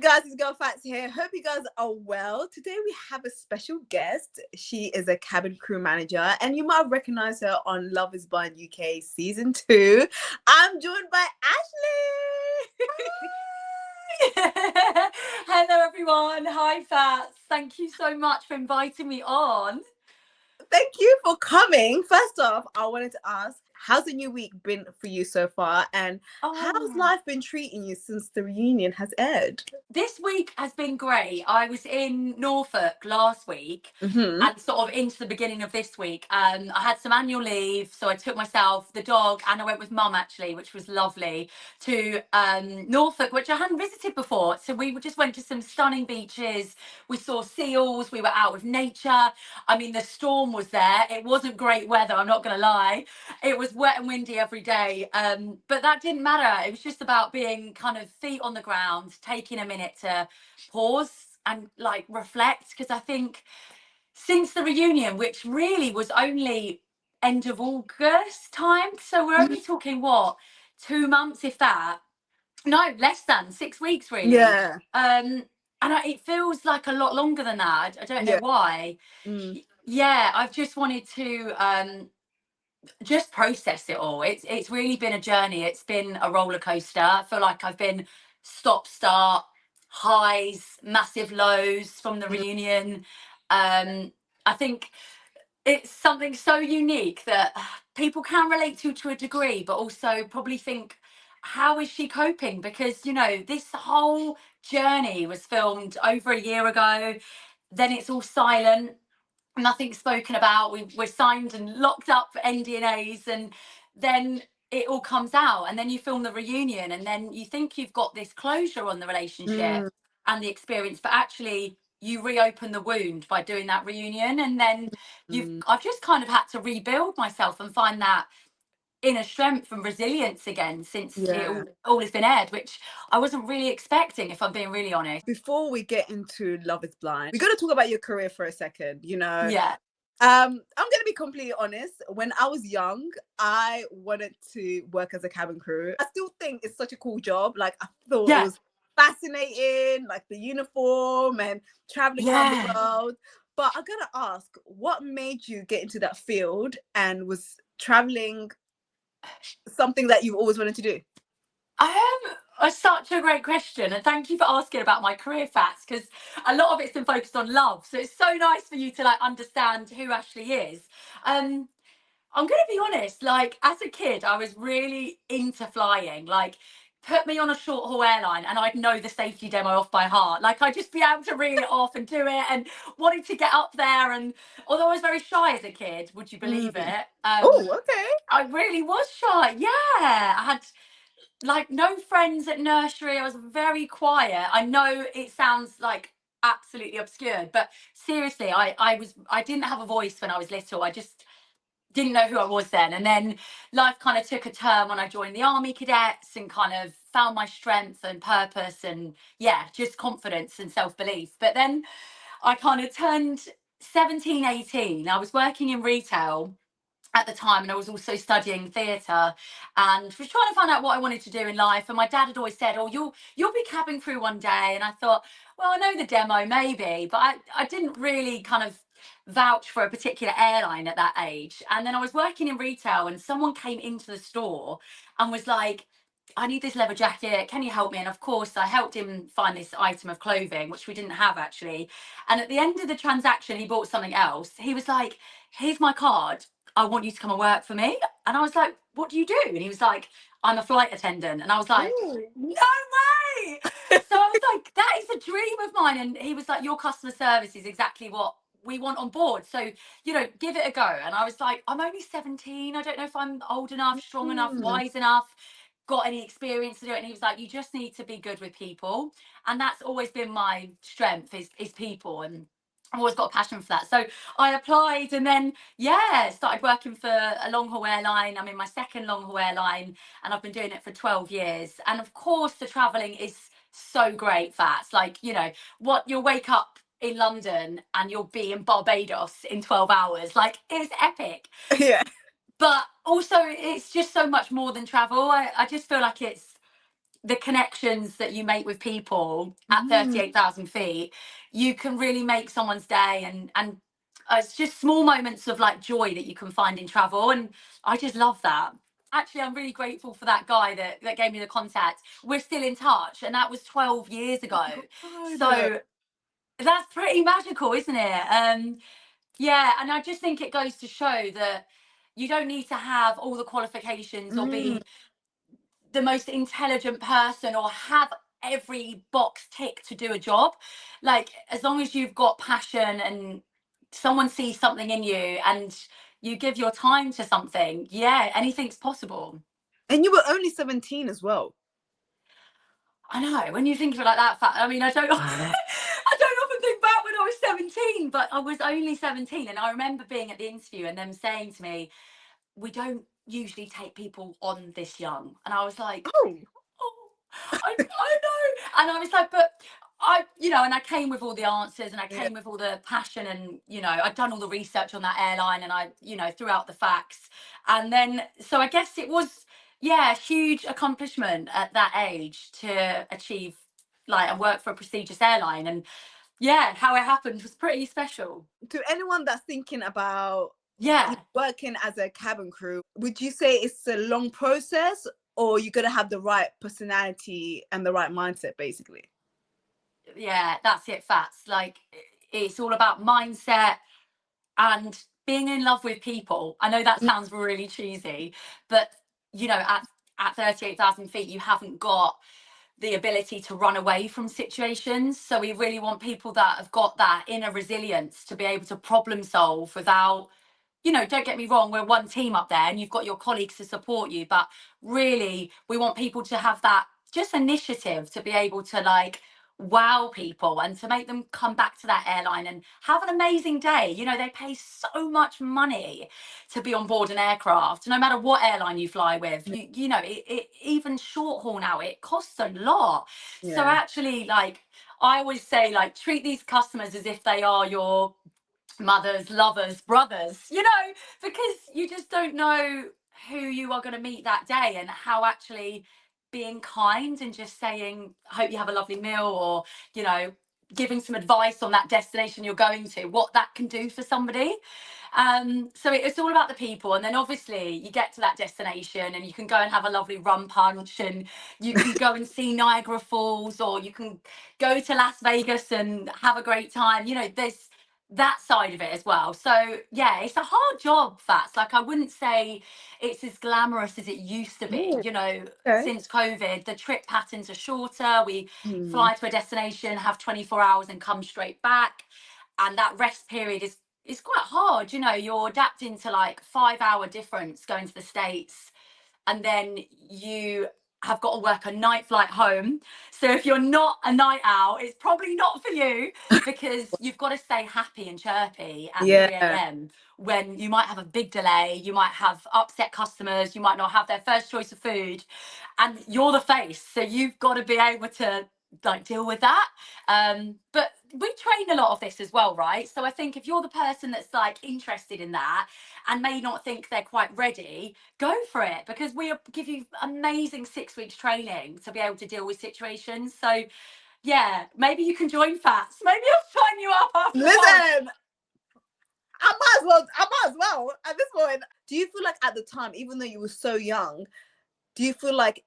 guys, it's Girl Facts here. Hope you guys are well. Today we have a special guest. She is a cabin crew manager, and you might have recognized her on Love is Blind UK season 2. I'm joined by Ashleigh. Hello everyone. Hi Fats. Thank you so much for inviting me on. Thank you for coming. First off, I wanted to ask, how's the new week been for you so far? And how's life been treating you since the reunion has aired? This week has been great. I was in Norfolk last week and sort of into the beginning of this week. I had some annual leave, so I took myself, the dog, and I went with Mum actually, which was lovely, to Norfolk, which I hadn't visited before. So we just went to some stunning beaches. We saw seals. We were out with nature. I mean, the storm was there. It wasn't great weather, I'm not going to lie. It was wet and windy every day, but that didn't matter. It was just about being kind of feet on the ground, taking a minute to pause and like reflect, because I think since the reunion, which really was only end of August time, so we're only talking what, 2 months, if that. No, less than 6 weeks really. Yeah. And it feels like a lot longer than that. I don't know why. Yeah, I've just wanted to just process it all. It's really been a journey. It's been a roller coaster. I feel like I've been stop start, highs, massive lows from the reunion. I think it's something so unique that people can relate to a degree, but also probably think, how is she coping? Because, you know, this whole journey was filmed over a year ago. Then it's all silent, nothing spoken about. We're signed and locked up for NDAs, and then it all comes out, and then you film the reunion, and then you think you've got this closure on the relationship and the experience, but actually you reopen the wound by doing that reunion, and then I've just kind of had to rebuild myself and find that inner strength and resilience again since it all has been aired, which I wasn't really expecting, if I'm being really honest. Before we get into Love is Blind, we got to talk about your career for a second, you know. Yeah. I'm gonna be completely honest. When I was young, I wanted to work as a cabin crew. I still think it's such a cool job. Like, I thought it was fascinating, like the uniform and traveling around the world. But I gotta ask, what made you get into that field, and was traveling something that you've always wanted to do? Such a great question, and thank you for asking about my career facts, because a lot of it's been focused on love, so it's so nice for you to like understand who Ashleigh is. I'm gonna be honest, like as a kid I was really into flying. Like, put me on a short haul airline and I'd know the safety demo off by heart. Like, I'd just be able to reel it off and do it, and wanted to get up there. And although I was very shy as a kid, would you believe it? Oh, okay. I really was shy. Yeah, I had like no friends at nursery. I was very quiet. I know it sounds like absolutely obscure, but seriously, I didn't have a voice when I was little. I just didn't know who I was then. And then life kind of took a turn when I joined the army cadets and kind of found my strength and purpose, and yeah, just confidence and self-belief. But then I kind of turned 17, 18. I was working in retail at the time, and I was also studying theatre, and was trying to find out what I wanted to do in life. And my dad had always said, oh, you'll be cabin crew one day. And I thought, well, I know the demo maybe, but I didn't really kind of vouch for a particular airline at that age. And then I was working in retail, and someone came into the store and was like, I need this leather jacket, can you help me? And of course I helped him find this item of clothing, which we didn't have actually. And at the end of the transaction, he bought something else. He was like, here's my card, I want you to come and work for me. And I was like, what do you do? And he was like, I'm a flight attendant. And I was like, no way. So I was like, that is a dream of mine. And he was like, your customer service is exactly what we want on board. So, you know, give it a go. And I was like, I'm only 17. I don't know if I'm old enough, strong enough, wise enough, got any experience to do it. And he was like, you just need to be good with people. And that's always been my strength, is people. And I've always got a passion for that. So I applied, and then, yeah, started working for a long haul airline. I'm in my second long haul airline, and I've been doing it for 12 years. And of course, the traveling is so great, Fats. Like, you know, what, you'll wake up in London and you'll be in Barbados in 12 hours. Like, it's epic. Yeah. But also, it's just so much more than travel. I just feel like it's the connections that you make with people at 38,000 feet, you can really make someone's day. And it's just small moments of like joy that you can find in travel. And I just love that. Actually, I'm really grateful for that guy that gave me the contact. We're still in touch, and that was 12 years ago. God. So that's pretty magical, isn't it? Yeah, and I just think it goes to show that you don't need to have all the qualifications or be the most intelligent person or have every box ticked to do a job. Like, as long as you've got passion and someone sees something in you and you give your time to something, yeah, anything's possible. And you were only 17 as well. I know, when you think of it like that, I mean, I don't I don't often think back when I was 17, but I was only 17. And I remember being at the interview and them saying to me, we don't usually take people on this young. And I was like, Oh, oh, I know. And I was like, but and I came with all the answers and I yeah. came with all the passion, and, I'd done all the research on that airline, and I, threw out the facts. And then, so I guess it was, yeah, a huge accomplishment at that age to achieve, like, and work for a prestigious airline. And yeah, how it happened was pretty special. To anyone that's thinking about Yeah. working as a cabin crew, would you say it's a long process, or you got to have the right personality and the right mindset, basically? Yeah, that's it, Fats. Like, it's all about mindset and being in love with people. I know that sounds really cheesy, but at 38,000 feet, you haven't got the ability to run away from situations. So we really want people that have got that inner resilience to be able to problem solve without, don't get me wrong, we're one team up there and you've got your colleagues to support you. But really, we want people to have that just initiative to be able to, like, wow people and to make them come back to that airline and have an amazing day. They pay so much money to be on board an aircraft, no matter what airline you fly with. It even short haul now, it costs a lot. So Yeah. actually, like, I always say, like, treat these customers as if they are your mothers, lovers, brothers, because you just don't know who you are going to meet that day, and how actually being kind and just saying, I hope you have a lovely meal, or, giving some advice on that destination you're going to, what that can do for somebody. So it's all about the people. And then obviously you get to that destination and you can go and have a lovely rum punch, and you can go and see Niagara Falls, or you can go to Las Vegas and have a great time. There's that side of it as well. So yeah, it's a hard job, Fats. Like, I wouldn't say it's as glamorous as it used to be. Okay. Since COVID, the trip patterns are shorter. We Mm. fly to a destination, have 24 hours and come straight back. And that rest period is quite hard. You're adapting to, like, 5 hour difference going to the States, and then you have got to work a night flight home. So if you're not a night owl, it's probably not for you, because you've got to stay happy and chirpy at Yeah. 3 a.m. when you might have a big delay, you might have upset customers, you might not have their first choice of food, and you're the face. So you've got to be able to, like, deal with that. But we train a lot of this as well, right? So I think if you're the person that's, like, interested in that and may not think they're quite ready, go for it, because we give you amazing 6 weeks training to be able to deal with situations. So yeah, maybe you can join Fats. Maybe I'll sign you up after the pod. Listen, I might as well at this point. Do you feel like at the time, even though you were so young, do you feel like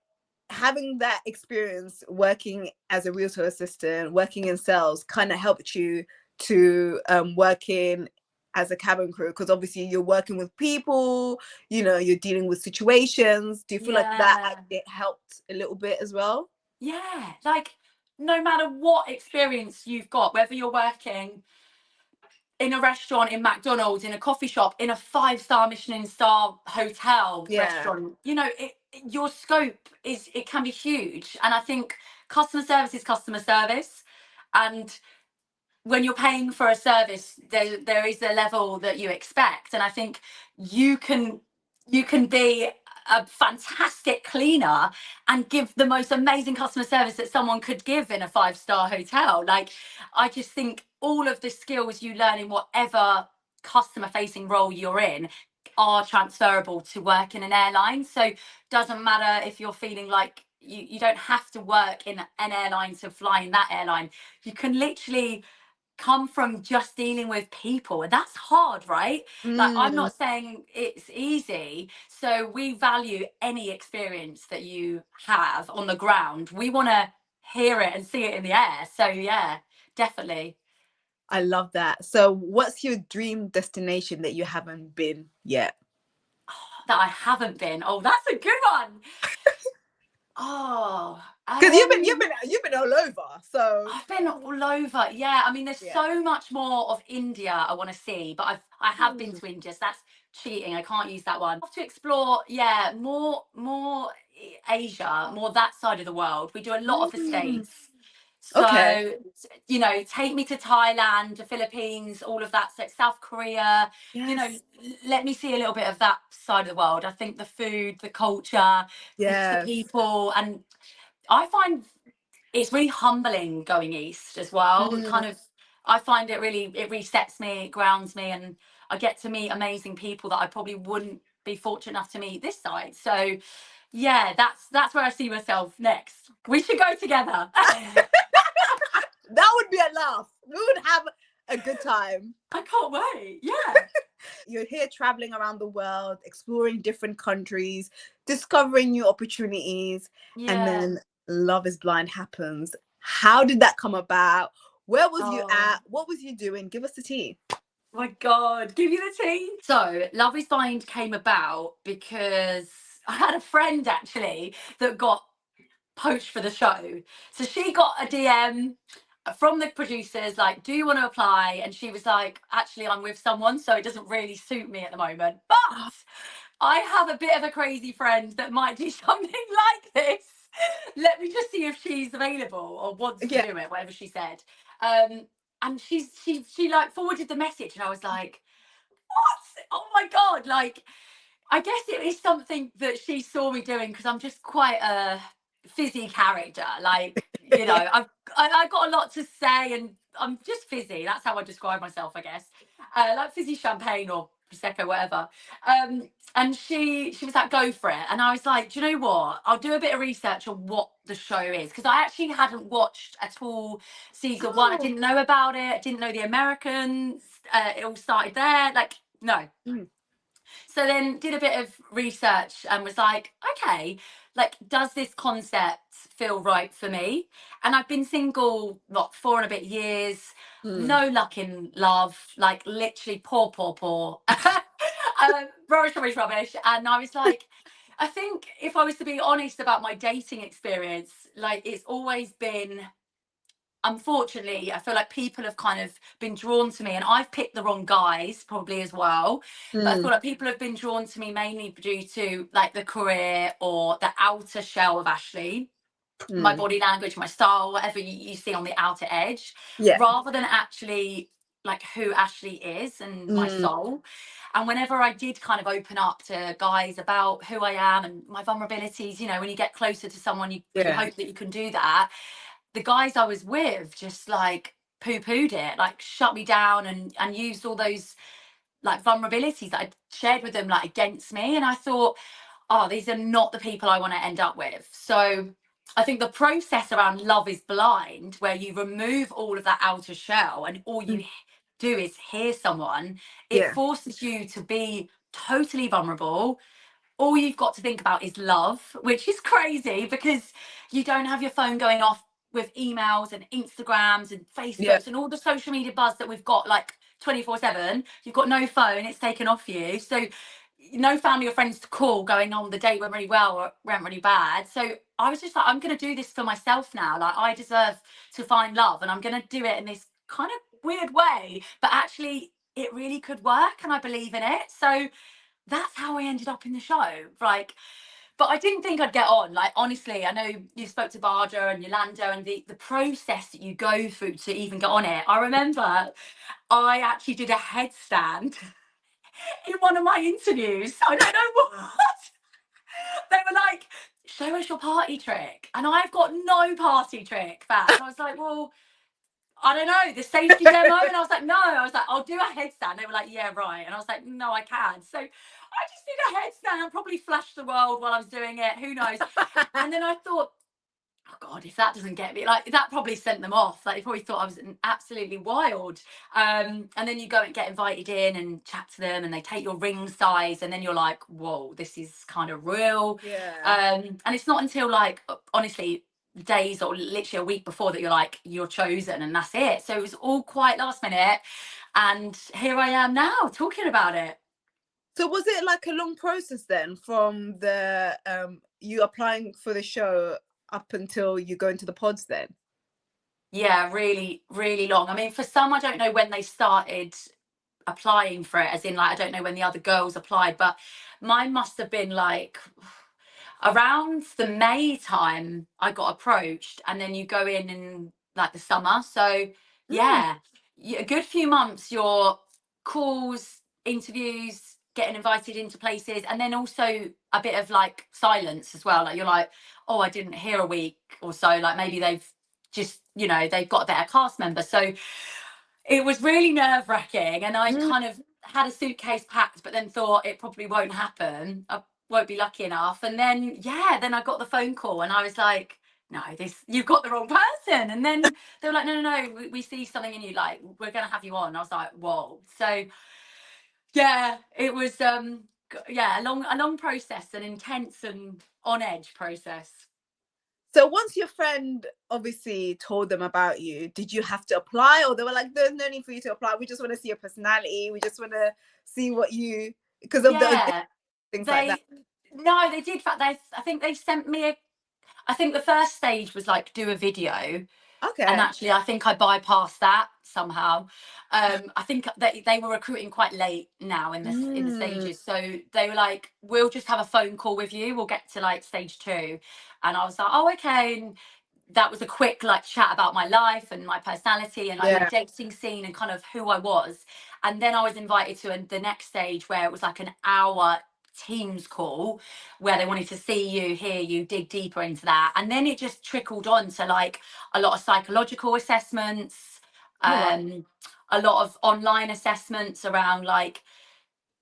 having that experience working as a realtor assistant, working in sales, kind of helped you to work in as a cabin crew? Because obviously you're working with people, you're dealing with situations. Do you feel like that Yeah. it helped a little bit as well? Yeah. Like, no matter what experience you've got, whether you're working in a restaurant, in McDonald's, in a coffee shop, in a 5-star Michelin star hotel Yeah. restaurant, your scope it can be huge. And I think customer service is customer service. And when you're paying for a service, there is a level that you expect. And I think you can be a fantastic cleaner and give the most amazing customer service that someone could give in a 5-star hotel. Like, I just think all of the skills you learn in whatever customer facing role you're in are transferable to work in an airline. So doesn't matter if you're feeling like you don't have to work in an airline to fly in that airline. You can literally come from just dealing with people, and that's hard, right? Like, I'm Mm, not saying it's easy, so we value any experience that you have on the ground. We want to hear it and see it in the air. So yeah, definitely. I love that. So what's your dream destination that you haven't been yet? That I haven't been. Oh, that's a good one. Oh, Because you've been all over. So I've been all over. Yeah, I mean, there's yeah. so much more of India I want to see, but I have been Mm. to India, so that's cheating. I can't use that one. I have to explore, yeah, more Asia, more that side of the world. We do a lot of the Mm. States. Okay. So, you know, take me to Thailand, the Philippines, all of that. So South Korea, you know, Yes. let me see a little bit of that side of the world. I think the food, the culture, the Yes. people, and I find it's really humbling going east as well. Mm. Kind of, I find it resets me, it grounds me, and I get to meet amazing people that I probably wouldn't be fortunate enough to meet this side. So yeah, that's where I see myself next. We should go together. That would be a laugh. We would have a good time. I can't wait. Yeah. You're here traveling around the world, exploring different countries, discovering new opportunities, and Yeah. then Love is Blind happens. How did that come about? Where was you Oh at? What was you doing? Give us the tea. my God. Give you the tea. So Love is Blind came about because I had a friend actually that got poached for the show. So she got a DM from the producers, like, do you want to apply? And she was like, actually, I'm with someone, so it doesn't really suit me at the moment. But I have a bit of a crazy friend that might do something like this. Let me just see if she's available or wants to Yeah. do it, whatever she said. And she like forwarded the message, and I was like, what? Oh my God. Like, I guess it is something that she saw me doing because I'm just quite a fizzy character. Like, you know, I got a lot to say, and I'm just fizzy. That's how I describe myself, I guess. Like fizzy champagne or prosecco, whatever. And she was like, go for it. And I was like, do you know what? I'll do a bit of research on what the show is, because I actually hadn't watched at all season one. I Oh. didn't know about it. I didn't know the Americans. It all started there. Like, no. Mm. So then did a bit of research and was like, okay, like, does this concept feel right for me? And I've been single, what, 4 and a bit years, Mm. no luck in love, like literally poor. Rubbish. And I was like, I think if I was to be honest about my dating experience, like, it's always been, unfortunately, I feel like people have kind of been drawn to me, and I've picked the wrong guys probably as well. But I Mm. feel like people have been drawn to me mainly due to like the career or the outer shell of Ashleigh, my Mm. body language, my style, whatever you see on the outer edge, Yeah. rather than actually like who Ashleigh is and my Mm. soul. And whenever I did kind of open up to guys about who I am and my vulnerabilities, you know, when you get closer to someone, you Yeah. hope that you can do that. The guys I was with just like poo-pooed it, like shut me down and used all those like vulnerabilities that I shared with them like against me. And I thought, oh, these are not the people I want to end up with. So I think the process around Love is Blind, where you remove all of that outer shell and all you Mm. do is hear someone, it Yeah. forces you to be totally vulnerable. All you've got to think about is love, which is crazy because you don't have your phone going off with emails and Instagrams and Yeah. Facebooks and all the social media buzz that we've got like 24/7. You've got no phone, it's taken off you. So no family or friends to call going on the date went really well or went really bad. So I was just like, I'm going to do this for myself now. Like, I deserve to find love, and I'm going to do it in this kind of weird way, but actually it really could work and I believe in it. So that's how I ended up in the show. Like, but I didn't think I'd get on. Like, honestly, I know you spoke to Barger and Yolanda and the process that you go through to even get on it. I remember I actually did a headstand in one of my interviews. I don't know what. They were like, show us your party trick. And I've got no party trick, fab. And I was like, well, I don't know, the safety demo. And I was like, no. I was like, I'll do a headstand. They were like, yeah, right. And I was like, no, I can. So I just did a headstand, probably flashed the world while I was doing it. Who knows? And then I thought, oh God, if that doesn't get me, like that probably sent them off. Like they probably thought I was absolutely wild. And then you go and get invited in and chat to them, and they take your ring size, and then you're like, whoa, this is kind of real. Yeah. And it's not until like honestly days or literally a week before that you're like, you're chosen, and that's it. So it was all quite last minute, and here I am now talking about it. So was it like a long process then from the you applying for the show up until you go into the pods then? Yeah, really, really long. I mean, for some, I don't know when they started applying for it, as in like I don't know when the other girls applied, but mine must have been like around the May time I got approached, and then you go in like the summer. So Mm. yeah, a good few months, your calls, interviews, getting invited into places, and then also a bit of like silence as well. Like you're like, oh, I didn't hear a week or so. Like maybe they've just, you know, they've got a better cast member. So it was really nerve wracking. And I Mm. kind of had a suitcase packed, but then thought it probably won't happen. I won't be lucky enough. And then, yeah, then I got the phone call and I was like, no, you've got the wrong person. And then they were like, no, we see something in you. Like, we're going to have you on. I was like, whoa. So yeah, it was, yeah, a long process, an intense and on edge process. So once your friend obviously told them about you, did you have to apply, or they were like, "There's no need for you to apply. We just want to see your personality. We just want to see what you," because of the Yeah, things like that. no, they did. In fact, I think they sent me I think the first stage was like do a video, and Okay. actually I think I bypassed that somehow. I think they were recruiting quite late now in the Mm. stages, so they were like, we'll just have a phone call with you, we'll get to like stage 2. And I was like, oh, okay. And that was a quick like chat about my life and my personality and like my Yeah. dating scene and kind of who I was. And then I was invited to the next stage, where it was like an hour Teams call, where they wanted to see you, hear you, dig deeper into that. And then it just trickled on to like a lot of psychological assessments, Oh wow. a lot of online assessments around like,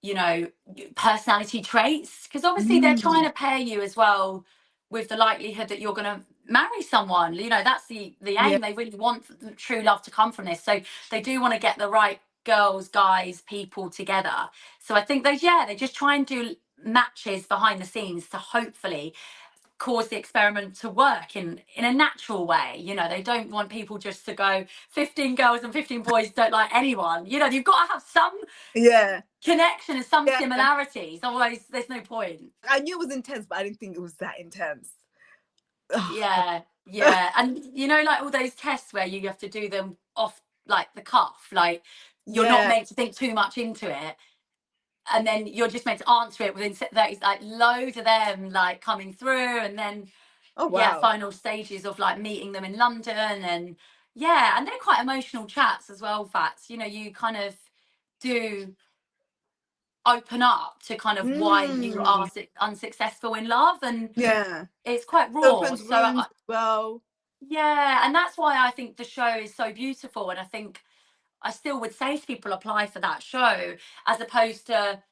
you know, personality traits, because obviously they're trying Mm. to pair you as well with the likelihood that you're going to marry someone. You know, that's the Yeah. aim. They really want true love to come from this, so they do want to get the right girls, guys, people together. So I think they just try and do matches behind the scenes to hopefully cause the experiment to work in a natural way. You know, they don't want people just to go 15 girls and 15 boys don't like anyone. You know, you've got to have some Yeah. connection and some Yeah. similarities, otherwise there's no point. I knew it was intense, but I didn't think it was that intense. Oh, God. Yeah, yeah. And you know, like all those tests where you have to do them off like the cuff, like you're not Yeah. meant to think too much into it, and then you're just meant to answer it within 30, like loads of them like coming through. And then Oh yeah, wow. final stages of like meeting them in London. And yeah, and they're quite emotional chats as well, Fats. You know, you kind of do open up to kind of why you Mm. are unsuccessful in love, and Yeah. it's quite raw. Opens So wounds as well. yeah, and that's why I think the show is so beautiful. And I think I still would say to people, apply for that show, as opposed to,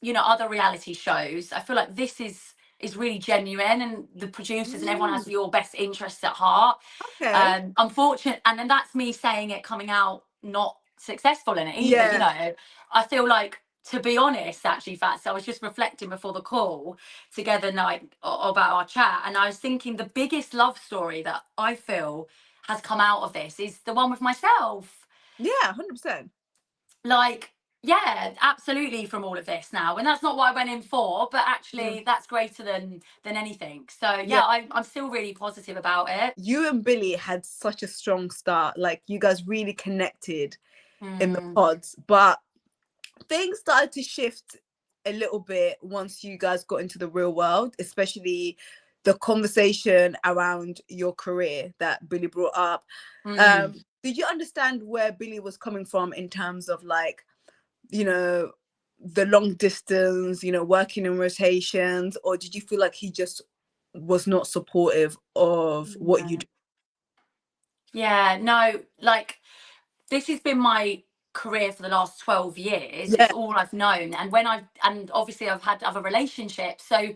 you know, other reality shows. I feel like this is really genuine, and the producers and everyone Mm. has your best interests at heart. Okay. Unfortunate, and then that's me saying it coming out not successful in it either. You Yeah. know, I feel like, to be honest, actually, Fats, I was just reflecting before the call together, like about our chat, and I was thinking the biggest love story that I feel has come out of this is the one with myself. Yeah. 100%. Like, yeah, absolutely, from all of this now. And that's not what I went in for, but Mm. actually that's greater than anything. So Yeah. yeah, I'm still really positive about it. You and Billy had such a strong start. Like you guys really connected in the Mm, pods, but things started to shift a little bit once you guys got into the real world, especially the conversation around your career that Billy brought up. mm. Did you understand where Billy was coming from in terms of like, you know, the long distance, you know, working in rotations, or did you feel like he just was not supportive of what you Yeah. do? Yeah, no, like this has been my career for the last 12 years. Yeah. It's all I've known. And obviously I've had other relationships. So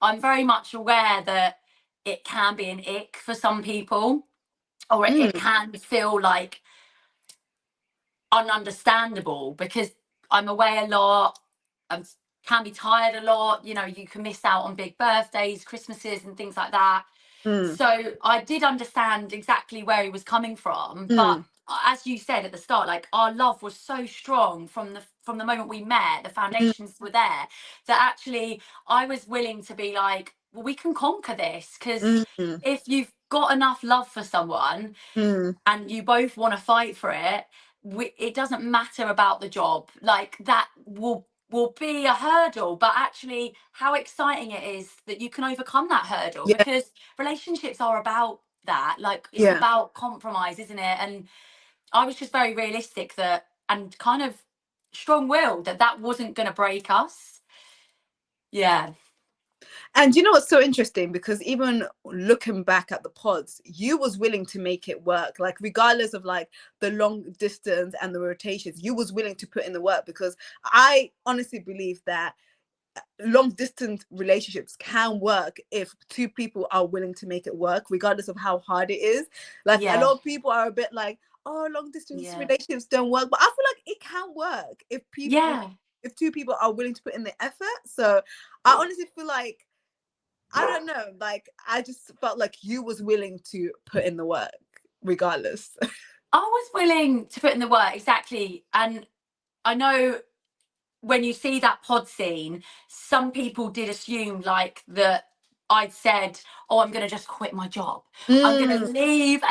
I'm very much aware that it can be an ick for some people, or it Mm, can feel like ununderstandable, because I'm away a lot. I can be tired a lot. You know, you can miss out on big birthdays, Christmases, and things like that. mm, So I did understand exactly where he was coming from, but mm, as you said at the start, like, our love was so strong from the moment we met. The mm, foundations were there, that actually I was willing to be like, well, we can conquer this, because mm, if you've got enough love for someone mm. and you both want to fight for it, it doesn't matter about the job. Like, that will be a hurdle, but actually how exciting it is that you can overcome that hurdle, Yeah, because relationships are about that. Like, it's yeah. about compromise, isn't it? And I was just very realistic, that, and kind of strong-willed, that wasn't going to break us. Yeah. And you know what's so interesting? Because even looking back at the pods, you was willing to make it work. Like, regardless of like the long distance and the rotations, you was willing to put in the work, because I honestly believe that long distance relationships can work if two people are willing to make it work, regardless of how hard it is. Like, a Yeah. lot of people are a bit like, oh, long distance Yeah. relationships don't work, but I feel like it can work Yeah. if two people are willing to put in the effort. So I honestly feel like, I don't know, like, I just felt like you was willing to put in the work regardless. I was willing to put in the work, exactly. And I know when you see that pod scene, some people did assume like that I'd said, "Oh, I'm going to just quit my job. I'm going to Mm, leave,"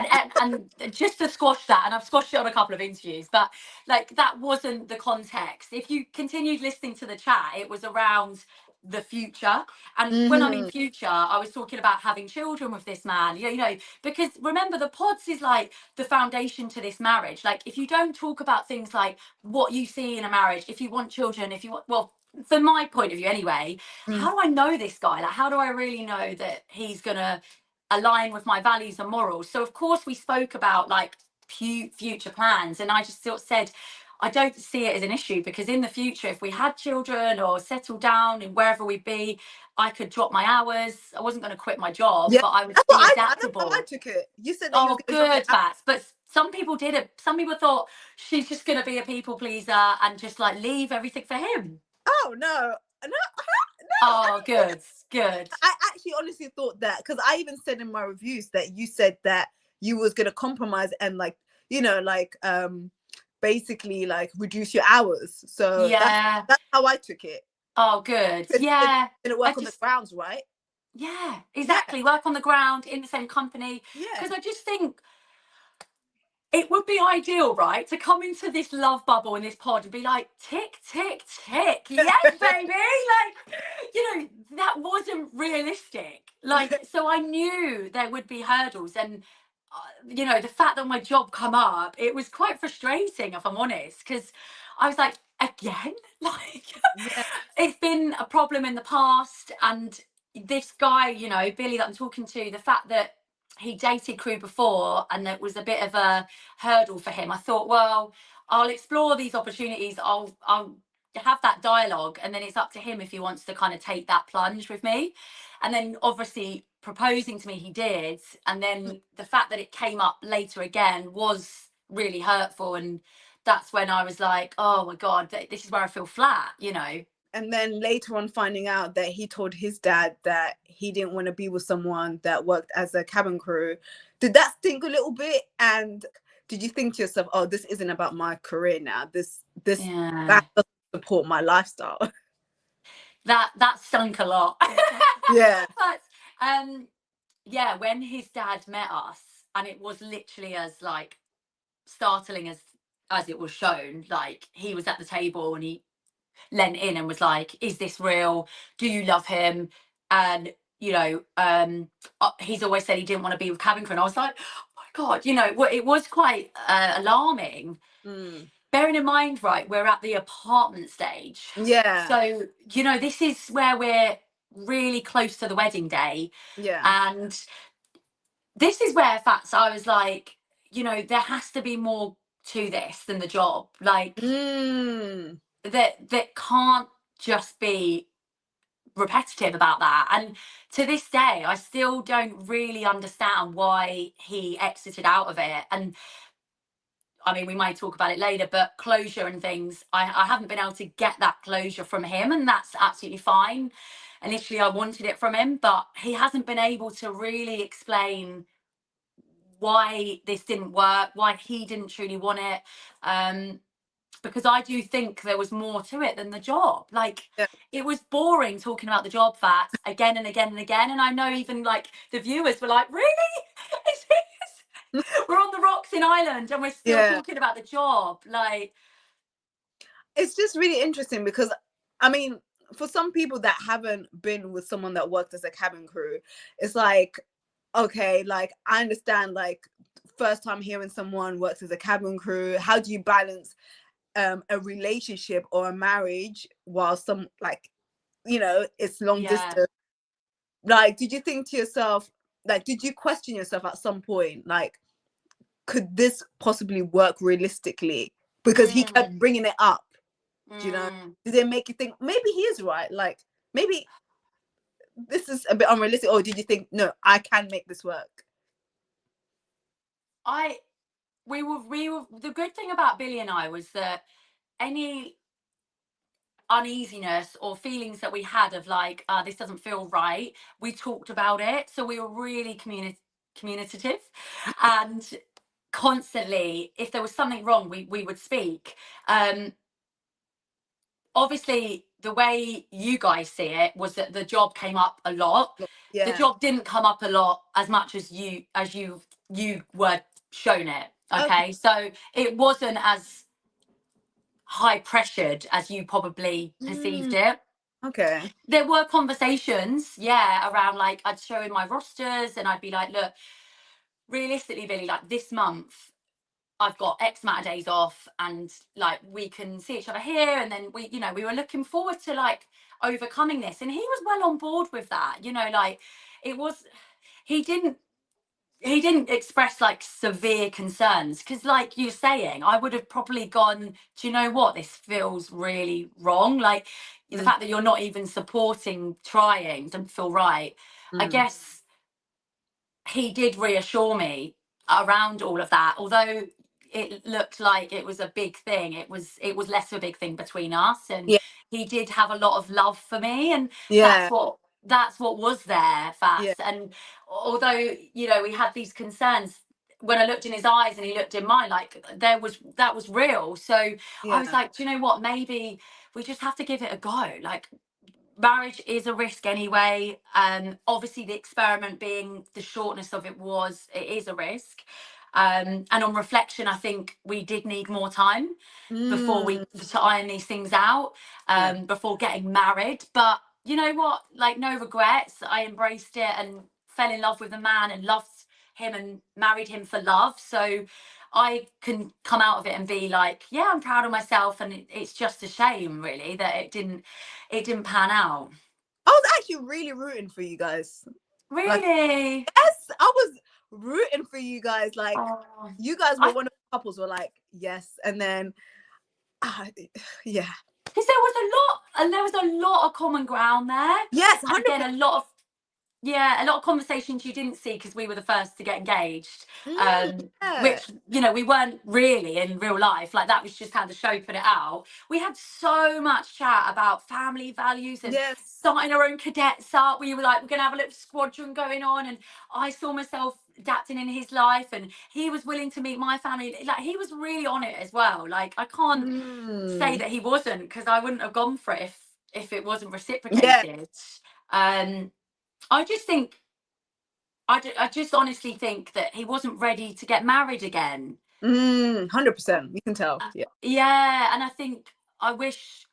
and just to squash that. And I've squashed it on a couple of interviews, but like, that wasn't the context. If you continued listening to the chat, it was around the future. And when I mean mm, future, I was talking about having children with this man. You know, because remember, the pods is like the foundation to this marriage. Like, if you don't talk about things like what you see in a marriage, if you want children, if you want, well, from my point of view anyway, mm. how do I know this guy? Like, how do I really know that he's gonna align with my values and morals? So of course we spoke about like future plans, and I just sort of said, I don't see it as an issue, because in the future, if we had children or settled down and wherever we be, I could drop my hours. I wasn't going to quit my job, Yeah, but I would that's what be that's how I adaptable. took it. You said that you was Oh, going to drop your good, Fats. But some people did it. Some people thought she's just going to be a people pleaser and just like leave everything for him. Oh no, no, no! Oh, good, good. I actually honestly thought that, because I even said in my reviews that you said that you was gonna compromise and, like, like, basically like reduce your hours. So Yeah. that's how I took it. Oh, good. Because you said Yeah. you're gonna I work on the just, grounds, right? yeah, Yeah, exactly. Work on the ground in the same company. yeah, Because I just think it would be ideal, right, to come into this love bubble in this pod and be like, tick, tick, tick. Yes, baby. Like, that wasn't realistic. Like, so I knew there would be hurdles. And, the fact that my job come up, it was quite frustrating, if I'm honest, because I was like, again? Like, yeah. it's been a problem in the past. And this guy, Billy, that I'm talking to, the fact that he dated crew before and it was a bit of a hurdle for him, I thought, well, I'll explore these opportunities. I'll have that dialogue, and then it's up to him if he wants to kind of take that plunge with me. And then obviously proposing to me, he did. And then the fact that it came up later again was really hurtful. And that's when I was like, oh my God, this is where I feel flat. And then later on, finding out that he told his dad that he didn't want to be with someone that worked as a cabin crew, did that stink a little bit? And did you think to yourself, oh, this isn't about my career now, this Yeah. that doesn't support my lifestyle? That stunk a lot. Yeah. But yeah, when his dad met us, and it was literally as like startling as it was shown. Like, he was at the table and he leant in and was like, is this real? Do you love him? And he's always said he didn't want to be with cabin crew, and I was like, oh my God, it was quite alarming. Mm. Bearing in mind, right, we're at the apartment stage. Yeah. So, this is where we're really close to the wedding day. Yeah. And this is where, Fats, I was like, there has to be more to this than the job. Like Mm. that can't just be repetitive about that. And to this day, I still don't really understand why he exited out of it. And I mean, we might talk about it later, but closure and things, I haven't been able to get that closure from him, and that's absolutely fine. Initially, I wanted it from him, but he hasn't been able to really explain why this didn't work, why he didn't truly want it. Because I do think there was more to it than the job. Like, Yeah. it was boring talking about the job facts again and again and again. And I know even like the viewers were like, really? We're on the rocks in Ireland and we're still Yeah. talking about the job. Like, It's just really interesting because, I mean, for some people that haven't been with someone that worked as a cabin crew, it's like, okay, like I understand, like first time hearing someone works as a cabin crew, how do you balance a relationship or a marriage while some, like, you know, it's long yeah. distance? Like, did you think to yourself, like, did you question yourself at some point, like, could this possibly work realistically? Because he kept Mm, bringing it up. Do you know? mm. Did it make you think maybe he is right? Like maybe this is a bit unrealistic, or did you think no, I can make this work? I, we were, the good thing about Billy and I was that any uneasiness or feelings that we had of like this doesn't feel right, we talked about it, so we were really communicative, and constantly if there was something wrong we would speak. Obviously the way you guys see it was that the job came up a lot. The Yeah. job didn't come up a lot as much as you were shown it. Okay. Okay, so it wasn't as high pressured as you probably perceived Mm, it. okay. There were conversations, yeah, around like I'd show in my rosters and I'd be like, look, realistically, Billy, like this month I've got X amount of days off and like we can see each other here. And then we, you know, we were looking forward to like overcoming this. And he was well on board with that, you know, like it was, he didn't he didn't express like severe concerns, because like you're saying, I would have probably gone, do you know what, this feels really wrong. Like the Mm, fact that you're not even supporting trying doesn't feel right. I mm, guess he did reassure me around all of that, although it looked like it was a big thing. It was less of a big thing between us, and yeah. he did have a lot of love for me, and Yeah. that's what was there, Yeah. Fats. And although, you know, we had these concerns, when I looked in his eyes and he looked in mine, like that was real. So I was Yeah. like, do you know what, maybe we just have to give it a go. Like, marriage is a risk anyway. Obviously the experiment being the shortness of it is a risk. And on reflection, I think we did need more time before we Mm, to iron these things out, yeah. before getting married. But you know what, like, no regrets. I embraced it and fell in love with the man and loved him and married him for love. So I can come out of it and be like, yeah, I'm proud of myself. And it's just a shame really that it didn't pan out. I was actually really rooting for you guys. Like, Really? yes, I was rooting for you guys. Like, Oh, you guys were I one of the couples were like, yes, and then, uh, yeah, because there was a lot of common ground there, yes, and again 100%. a lot of, yeah, a lot of conversations you didn't see because we were the first to get engaged. Mm, yeah, Which, you know, we weren't really in real life. Like, that was just how the show put it out. We had so much chat about family values and yes, starting our own cadets up. We were like, we're gonna have a little squadron going on, and I saw myself adapting in his life, and he was willing to meet my family. Like, he was really on it as well. Like, I can't say mm, that he wasn't, because I wouldn't have gone for it if it wasn't yeah, reciprocated. Um, I just think I just honestly think that he wasn't ready to get married again. 100%. You can tell. Yeah, Yeah, and I think I wish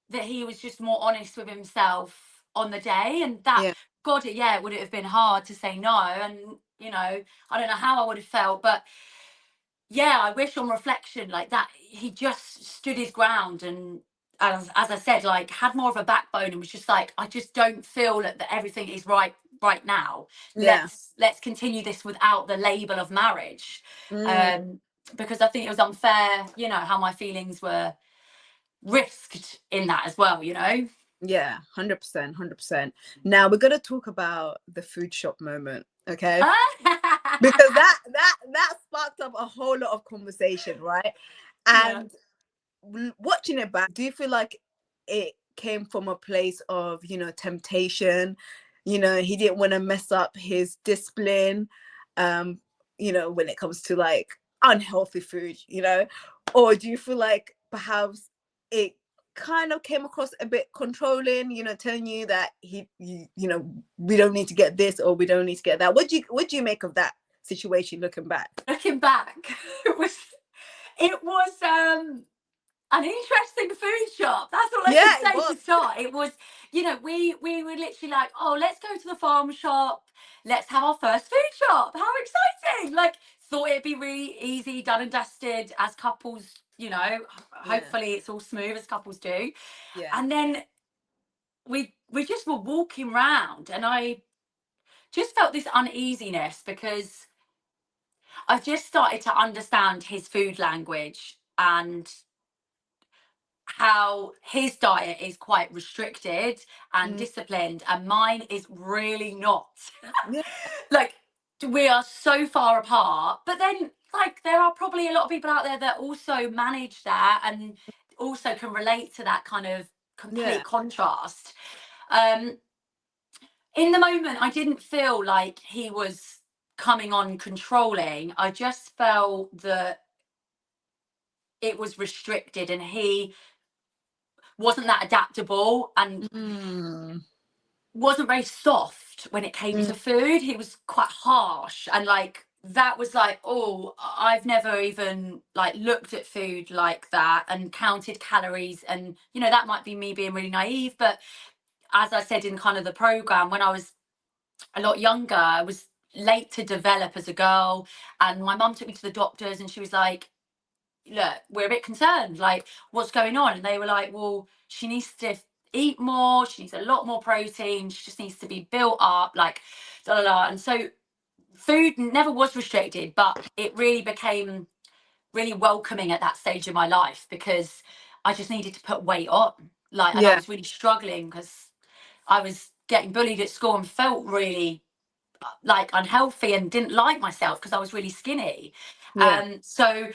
that he was just more honest with himself on the day, and that, yeah, God, yeah, it would have been hard to say no, and you know, I don't know how I would have felt, but yeah, I wish on reflection like that he just stood his ground, and as I said, like, had more of a backbone and was just like, I just don't feel that everything is right now. yeah. Let's continue this without the label of marriage. Mm, Um, because I think it was unfair, you know, how my feelings were risked in that as well, you know. Yeah, 100%, 100%. Now we're gonna talk about the food shop moment, okay? Because that sparked up a whole lot of conversation, right? Yeah. And watching it back, do you feel like it came from a place of, you know, temptation? You know, he didn't want to mess up his discipline, you know, when it comes to like unhealthy food, you know? Or do you feel like perhaps it kind of came across a bit controlling, you know, telling you that you know, we don't need to get this or we don't need to get that? What do you make of that situation looking back? Looking back, it was an interesting food shop. That's all I can Yeah, it say was. to start. It was, you know, we were literally like, oh, let's go to the farm shop. Let's have our first food shop. How exciting! Like, thought it'd be really easy, done and dusted, as couples, you know. Yeah, Hopefully, it's all smooth as couples do. yeah. And then we just were walking round, and I just felt this uneasiness because I've just started to understand his food language and how his diet is quite restricted and Mm, disciplined, and mine is really not. yeah, Like, we are so far apart, but then, like, there are probably a lot of people out there that also manage that and also can relate to that kind of yeah, complete contrast. Um, in the moment, I didn't feel like he was coming on controlling. I just felt that it was restricted and he wasn't that adaptable and mm, wasn't very soft when it came mm, to food. He was quite harsh, and like that was like, oh, I've never even like looked at food like that and counted calories. And you know, that might be me being really naive, but as I said in kind of the program, when I was a lot younger, I was late to develop as a girl, and my mum took me to the doctors, and she was like, look, we're a bit concerned, like, what's going on? And they were like, well, she needs to eat more, she needs a lot more protein, she just needs to be built up, like, da, da, da. And so food never was restricted, but it really became really welcoming at that stage of my life because I just needed to put weight on. Like, and I yeah, was really struggling because I was getting bullied at school and felt really like unhealthy and didn't like myself because I was really skinny. yeah, So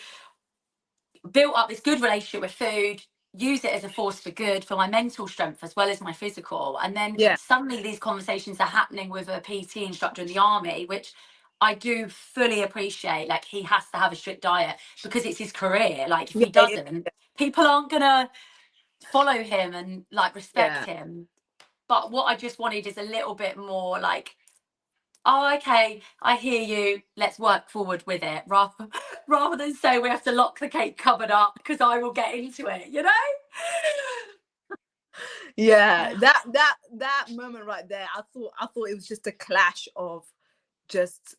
built up this good relationship with food, use it as a force for good for my mental strength as well as my physical. And then yeah, suddenly these conversations are happening with a PT instructor in the army, which I do fully appreciate. Like, he has to have a strict diet because it's his career. Like, if yeah, he yeah, doesn't, people aren't gonna follow him and like respect yeah, him. But what I just wanted is a little bit more like, oh, okay, I hear you. Let's work forward with it, rather than say we have to lock the cake cupboard up because I will get into it. You know? yeah. That moment right there, I thought it was just a clash of just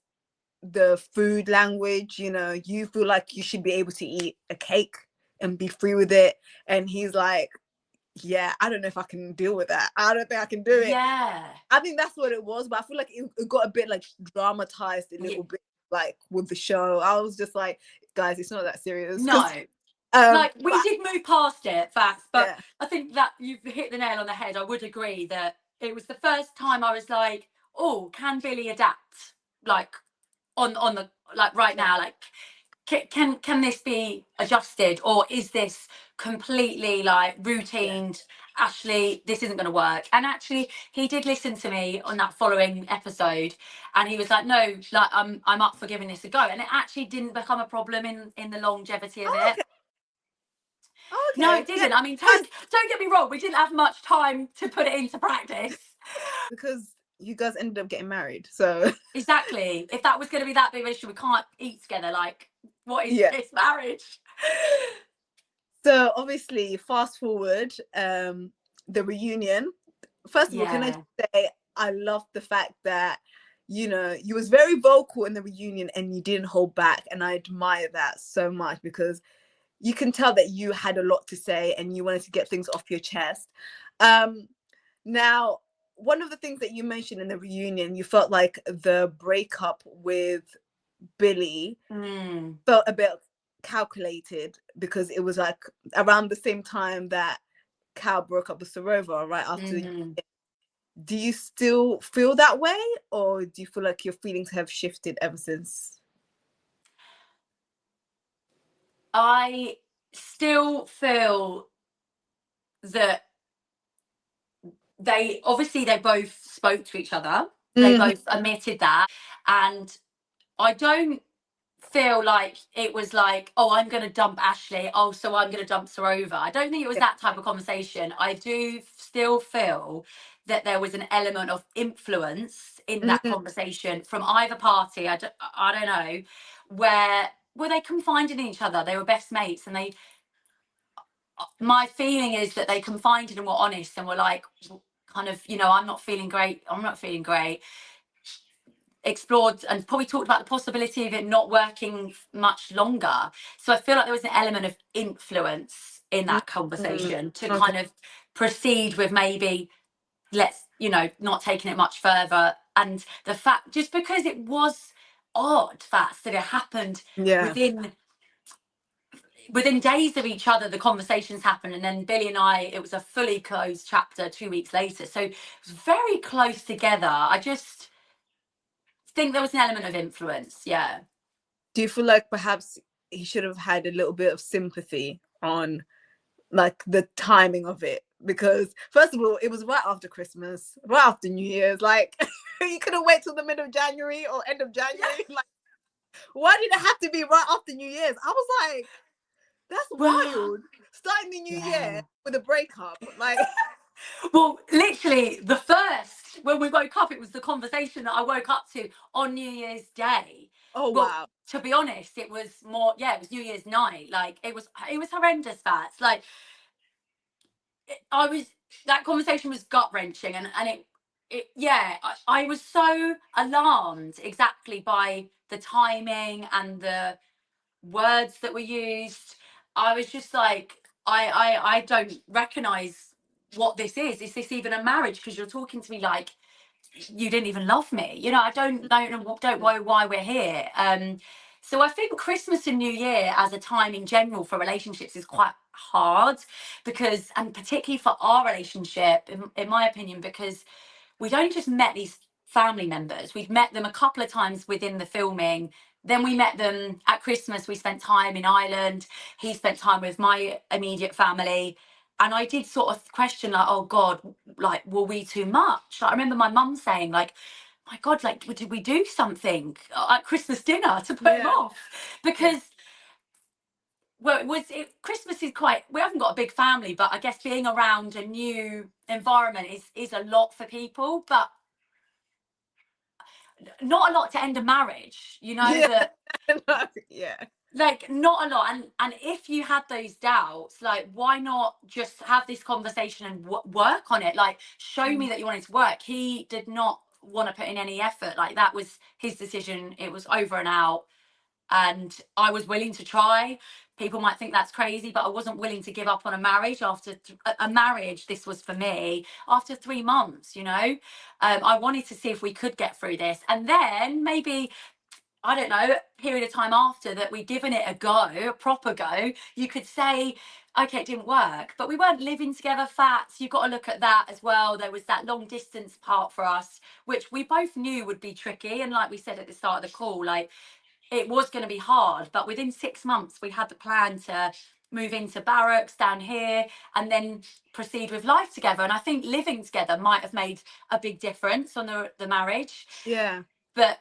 the food language. You know, you feel like you should be able to eat a cake and be free with it, and he's like, yeah, I don't know if I can deal with that. I don't think I can do it. Yeah. I think that's what it was, but I feel like it got a bit like dramatized a little Yeah. bit, like with the show. I was just like, guys, it's not that serious. No. Because Like, we but did move past it, facts, but yeah, I think that you've hit the nail on the head. I would agree that it was the first time I was like, oh, can Billy adapt? Like, on the, like, right yeah, now, like, can this be adjusted, or is this completely like yeah, routined? Ashleigh, this isn't going to work. And actually, he did listen to me on that following episode, and he was like, no, like, I'm up for giving this a go. And it actually didn't become a problem in the longevity of oh, it. okay, No, okay, it yeah, didn't. I mean, because don't get me wrong, we didn't have much time to put it into practice. because you guys ended up getting married, so Exactly. If that was going to be that big of an issue, we can't eat together. Like, what is yeah. this marriage? So obviously, fast forward, the reunion. First of all, can I Yeah. just say I love the fact that, you know, you was very vocal in the reunion and you didn't hold back, and I admire that so much because you can tell that you had a lot to say and you wanted to get things off your chest. Um, Now, one of the things that you mentioned in the reunion, you felt like the breakup with Billy Mm. felt a bit calculated because it was like around the same time that Cal broke up with Sarova, right after the Mm. Do you still feel that way, or do you feel like your feelings have shifted ever since? I still feel that they both spoke to each other. They both admitted that. And I don't feel like it was like, oh, I'm going to dump Ashleigh. Oh, so I'm going to dump Sarova. I don't think it was that type of conversation. I do still feel that there was an element of influence in that conversation from either party. I don't know, where were they confided in each other? They were best mates, and my feeling is that they confided and were honest and were like, kind of, I'm not feeling great. Explored and probably talked about the possibility of it not working much longer. So I feel like there was an element of influence in that conversation to kind of proceed with maybe let's, not taking it much further. And the fact, just because it was odd facts that it happened within days of each other, the conversations happened, and then Billy and I, it was a fully closed chapter 2 weeks later. So it was very close together. I just think there was an element of influence. Yeah. Do you feel like perhaps he should have had a little bit of sympathy on like the timing of it? Because first of all, it was right after Christmas, right after New Year's. Like you couldn't wait till the middle of January or end of January. Like, why did it have to be right after New Year's? I was like, that's wild. Starting the new year with a breakup. Like well, literally when we woke up, it was the conversation that I woke up to on New Year's Day. Oh wow. To be honest, it was more, it was New Year's night. Like it was horrendous facts. Like that conversation was gut wrenching, and I was so alarmed exactly by the timing and the words that were used. I was just like, I don't recognize what this is. Is this even a marriage? Because you're talking to me like you didn't even love me. I don't know why we're here. So I think Christmas and New Year as a time in general for relationships is quite hard because, and particularly for our relationship, in my opinion, because we'd only just met these family members. We'd met them a couple of times within the filming. Then we met them at Christmas. We spent time in Ireland. He spent time with my immediate family. And I did sort of question, like, oh God, like, were we too much? Like, I remember my mum saying, like, my God, like, did we do something at Christmas dinner to put him off? Because well, Christmas is we haven't got a big family, but I guess being around a new environment is a lot for people, but not a lot to end a marriage, that like not a lot. And if you had those doubts, like why not just have this conversation and work on it? Like show me that you wanted to work. He did not want to put in any effort. Like that was his decision. It was over and out. And I was willing to try. People might think that's crazy, but I wasn't willing to give up on a marriage after a marriage. This was for me after 3 months. I wanted to see if we could get through this, and then maybe, I don't know, period of time after that we'd given it a go, a proper go, you could say, okay, it didn't work, but we weren't living together. Facts, you've got to look at that as well. There was that long distance part for us, which we both knew would be tricky. And like we said at the start of the call, like it was going to be hard, but within 6 months we had the plan to move into barracks down here and then proceed with life together. And I think living together might have made a big difference on the marriage. Yeah. But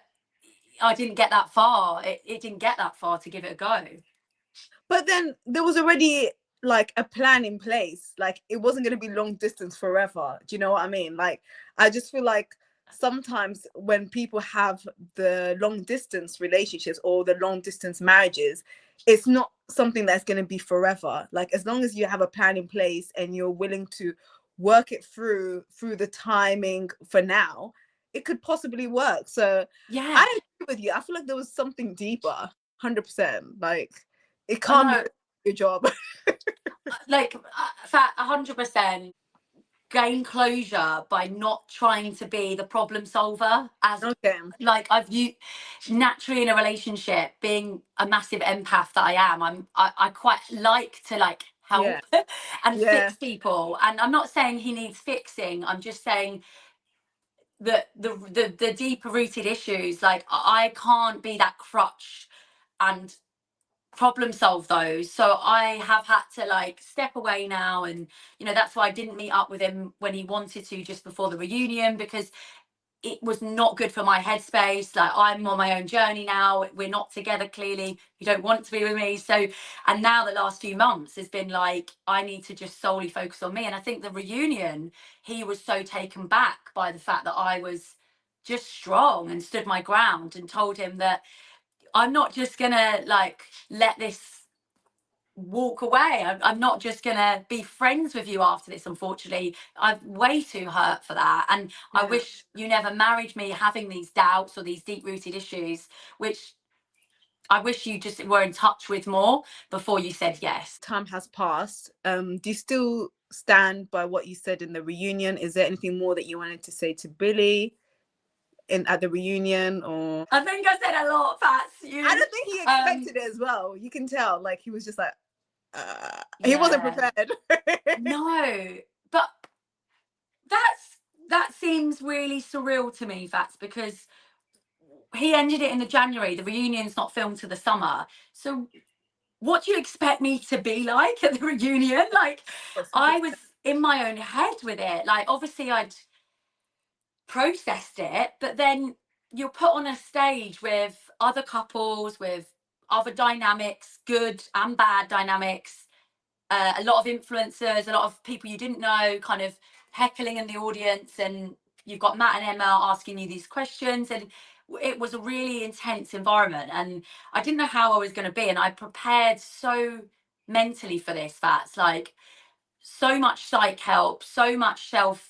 I didn't get that far. It didn't get that far to give it a go. But then there was already like a plan in place. Like it wasn't going to be long distance forever. Do you know what I mean? Like I just feel like sometimes when people have the long distance relationships or the long distance marriages, it's not something that's going to be forever. Like as long as you have a plan in place and you're willing to work it through the timing for now, it could possibly work. So yeah, I agree with you. I feel like there was something deeper. 100%. Like it can't be your job. like 100%. gain closure by not trying to be the problem solver, as like you naturally in a relationship, being a massive empath that I am, I quite like to like help and fix people. And I'm not saying he needs fixing, I'm just saying that the deeper rooted issues, like I can't be that crutch and problem solve those. So I have had to like step away now, and you know, that's why I didn't meet up with him when he wanted to just before the reunion, because it was not good for my headspace. Like, I'm on my own journey now, we're not together, clearly you don't want to be with me. So, and now the last few months has been like, I need to just solely focus on me. And I think the reunion, he was so taken back by the fact that I was just strong and stood my ground, and told him that I'm not just gonna like let this walk away. I'm not just gonna be friends with you after this. Unfortunately, I'm way too hurt for that, and I wish you never married me having these doubts or these deep rooted issues, which I wish you just were in touch with more before you said yes. Time has passed. Do you still stand by what you said in the reunion? Is there anything more that you wanted to say to Billy at the reunion? Or I think I said a lot, Fats. I don't think he expected it as well. You can tell, like, he was just like, he wasn't prepared. No, but that seems really surreal to me, Fats, because he ended it in the January. The reunion's not filmed to the summer. So what do you expect me to be like at the reunion? Like, I was in my own head with it. Like, obviously I'd processed it, but then you're put on a stage with other couples, with other dynamics, good and bad dynamics, a lot of influencers, a lot of people you didn't know kind of heckling in the audience, and you've got Matt and Emma asking you these questions, and it was a really intense environment, and I didn't know how I was going to be, and I prepared so mentally for this. That's like so much psych help, so much self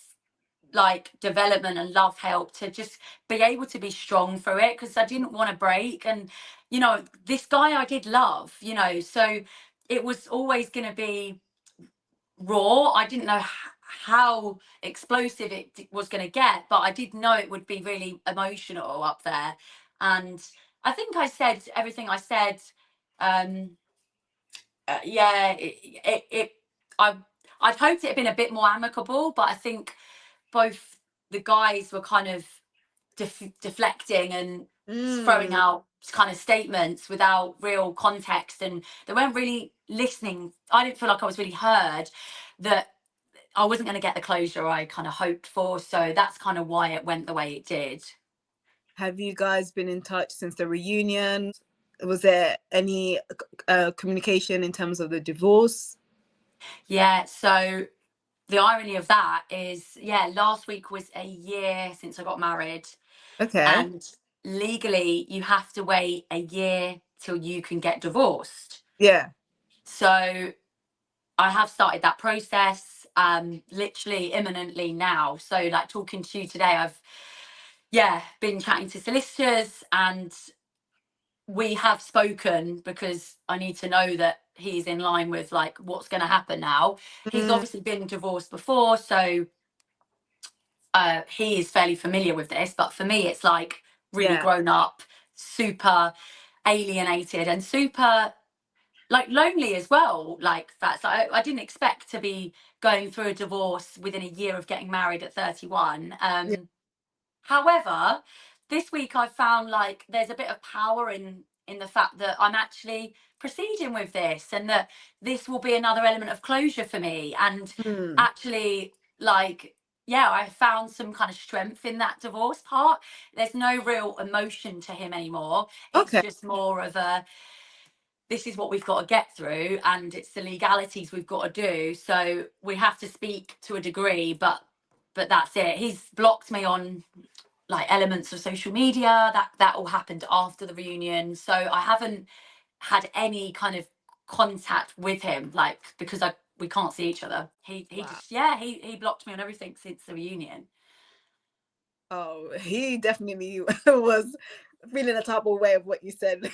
like development and love help to just be able to be strong through it, because I didn't want to break. And you know, this guy I did love, you know, so it was always going to be raw. I didn't know how explosive it was going to get, but I did know it would be really emotional up there. And I think I said everything I said. Yeah, I'd hoped it had been a bit more amicable, but I think both the guys were kind of deflecting and throwing out kind of statements without real context, and they weren't really listening. I didn't feel like I was really heard, that I wasn't going to get the closure I kind of hoped for. So that's kind of why it went the way it did. Have you guys been in touch since the reunion? Was there any communication in terms of the divorce? Yeah, so the irony of that is, yeah, last week was a year since I got married. Okay. And legally, you have to wait a year till you can get divorced. Yeah. So I have started that process, literally imminently now. So like talking to you today, I've been chatting to solicitors, and we have spoken because I need to know that he's in line with like what's going to happen now. He's obviously been divorced before, so he is fairly familiar with this, but for me it's like really grown up, super alienated, and super like lonely as well. Like that's I didn't expect to be going through a divorce within a year of getting married at 31. However, this week I found like there's a bit of power in the fact that I'm actually proceeding with this, and that this will be another element of closure for me. And actually, like, yeah, I found some kind of strength in that divorce part. There's no real emotion to him anymore. It's just more of a, this is what we've got to get through, and it's the legalities we've got to do. So we have to speak to a degree, but that's it. He's blocked me on like elements of social media. That all happened after the reunion, so I haven't had any kind of contact with him, like, because we can't see each other. He just he blocked me on everything since the reunion. Oh, he definitely was feeling a type of way of what you said.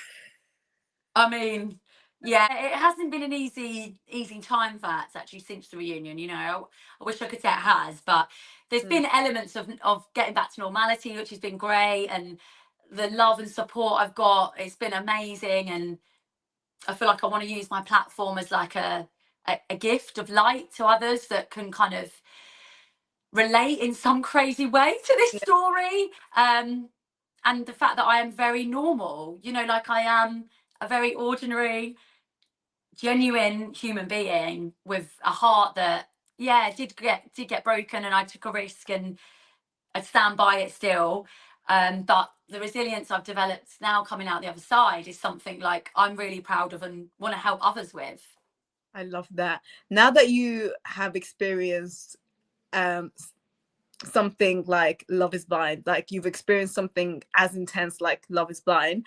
I mean, Yeah, it hasn't been an easy time for us actually since the reunion. I wish I could say it has, but there's Mm, been elements of getting back to normality, which has been great, and the love and support I've got, it's been amazing, and I feel like I want to use my platform as like a gift of light to others that can kind of relate in some crazy way to this yeah, story. And the fact that I am very normal, like I am a very ordinary, genuine human being with a heart that, yeah, did get broken, and I took a risk, and I stand by it still. But the resilience I've developed now coming out the other side is something like I'm really proud of and want to help others with. I love that. Now that you have experienced um something like Love is Blind, like you've experienced something as intense like Love is Blind,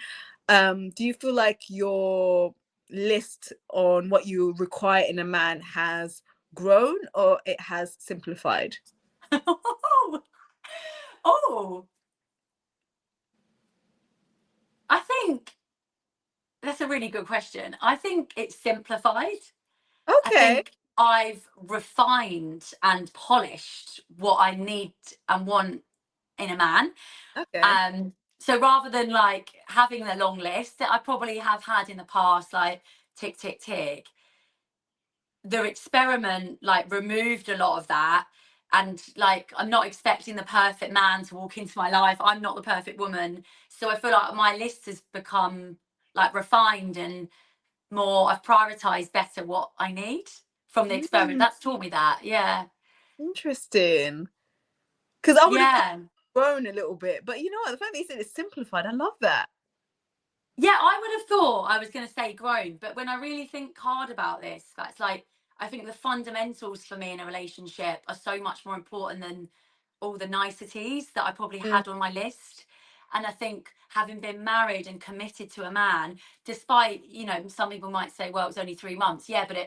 do you feel like your list on what you require in a man has grown or it has simplified? Oh, I think that's a really good question. I think it's simplified. I Okay. think I've refined and polished what I need and want in a man. Okay. So rather than like having the long list that I probably have had in the past, like tick, tick, tick, the experiment like removed a lot of that. And like, I'm not expecting the perfect man to walk into my life. I'm not the perfect woman. So I feel like my list has become like refined and more, I've prioritized better what I need from the experiment. Mm, That's taught me that. Yeah. interesting. Because I would have thought Yeah. grown a little bit, but you know what? The fact that you said it's simplified, I love that. Yeah, I would have thought I was going to say grown, but when I really think hard about this, that's like, I think the fundamentals for me in a relationship are so much more important than all the niceties that I probably Mm, had on my list. And I think having been married and committed to a man, despite, some people might say, well, it was only 3 months. Yeah, but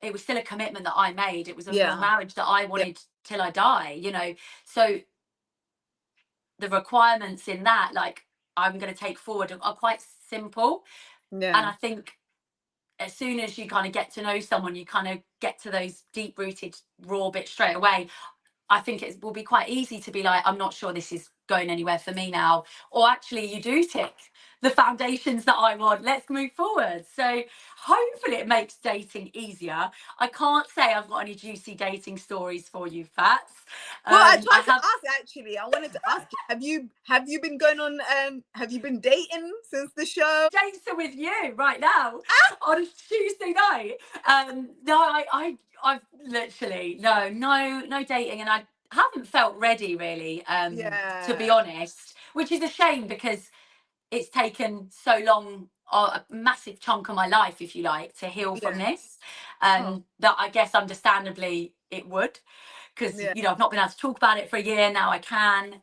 it was still a commitment that I made. It was a real yeah. marriage that I Yeah. wanted till I die. So the requirements in that, like, I'm going to take forward are quite simple. And Yeah. I think as soon as you kind of get to know someone, you kind of get to those deep rooted raw bits straight away. I think it will be quite easy to be like, I'm not sure this is going anywhere for me now. Or actually, you do tick the foundations that I want. Let's move forward. So hopefully, it makes dating easier. I can't say I've got any juicy dating stories for you, Fats. Well, I I tried to have ask actually. I wanted to ask you, have you been going on have you been dating since the show? dates with you right now on a Tuesday night. No, I've literally no dating, and I haven't felt ready really. To be Yeah. honest, which is a shame because it's taken so long, a massive chunk of my life, if you like, to heal from Yeah. this. Oh, That I guess understandably it would, because yeah. I've not been able to talk about it for a year now. I can,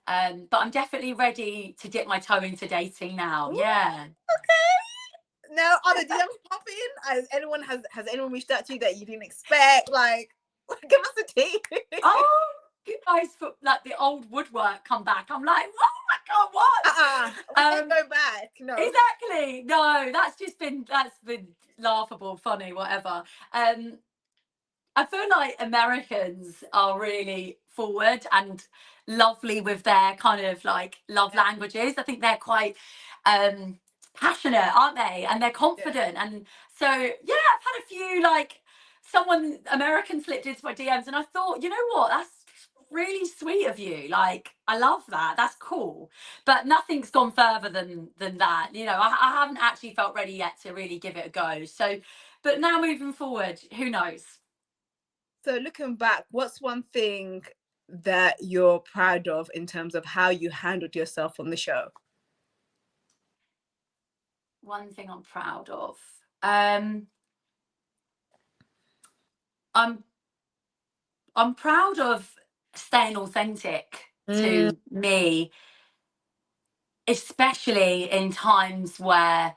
but I'm definitely ready to dip my toe into dating now. Ooh, Yeah. okay. Now, are the DMs popping? Has anyone reached out to you that you didn't expect? Like, give us a tea. Oh, guys, for like the old woodwork come back. I'm like, oh my god, what? We ain't going back. No. Exactly. No, that's been laughable, funny, whatever. Um, I feel like Americans are really forward and lovely with their kind of like love Yeah. languages. I think they're quite passionate, aren't they? And they're Yeah. confident. And so, yeah, I've had a few like someone American slipped into my DMs, and I thought, you know what, that's really sweet of you. Like, I love that. That's cool. But nothing's gone further than that. I haven't actually felt ready yet to really give it a go. So, but now moving forward, who knows? So looking back, what's one thing that you're proud of in terms of how you handled yourself on the show? One thing I'm proud of. Um, I'm I'm proud of staying authentic Mm, to me, especially in times where